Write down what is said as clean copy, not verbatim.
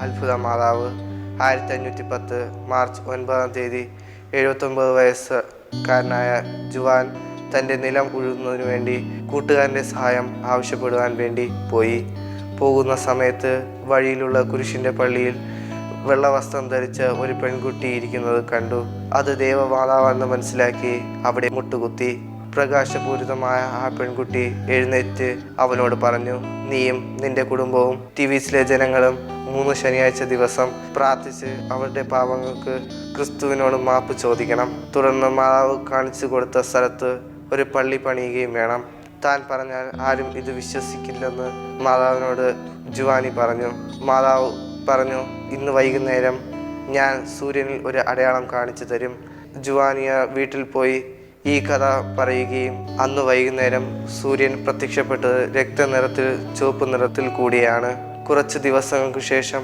അത്ഭുത മാതാവ്. 1510 മാർച്ച് 9 79 വയസ്സുകാരനായ ജുവാൻ തൻ്റെ നിലം ഉഴുന്നതിനു വേണ്ടി കൂട്ടുകാരൻ്റെ സഹായം ആവശ്യപ്പെടുവാൻ വേണ്ടി പോകുന്ന സമയത്ത് വഴിയിലുള്ള കുരിശിൻ്റെ പള്ളിയിൽ വെള്ളവസ്ത്രം ധരിച്ച ഒരു പെൺകുട്ടി ഇരിക്കുന്നത് കണ്ടു. അത് ദേവമാതാവെന്ന് മനസ്സിലാക്കി അവിടെ മുട്ടുകുത്തി. പ്രകാശപൂരിതമായ ആ പെൺകുട്ടി എഴുന്നേറ്റ് അവനോട് പറഞ്ഞു, നീയും നിന്റെ കുടുംബവും ടിവിസിലെ ജനങ്ങളും 3 ശനിയാഴ്ച ദിവസം പ്രാർത്ഥിച്ച് അവരുടെ പാപങ്ങൾക്ക് ക്രിസ്തുവിനോട് മാപ്പ് ചോദിക്കണം. തുടർന്ന് മാതാവ് കാണിച്ചു കൊടുത്ത സ്ഥലത്ത് ഒരു പള്ളി പണിയുകയും വേണം. താൻ പറഞ്ഞാൽ ആരും ഇത് വിശ്വസിക്കില്ലെന്ന് മാതാവിനോട് ജുവാനി പറഞ്ഞു. മാതാവ് പറഞ്ഞു, ഇന്ന് വൈകുന്നേരം ഞാൻ സൂര്യനിൽ ഒരു അടയാളം കാണിച്ചു തരും. ജുവാനിയ വീട്ടിൽ പോയി ഈ കഥ പറയുകയും അന്ന് വൈകുന്നേരം സൂര്യൻ പ്രത്യക്ഷപ്പെട്ടത് രക്തനിറത്തിൽ ചുവപ്പ് നിറത്തിൽ കൂടിയാണ്. കുറച്ച് ദിവസങ്ങൾക്ക് ശേഷം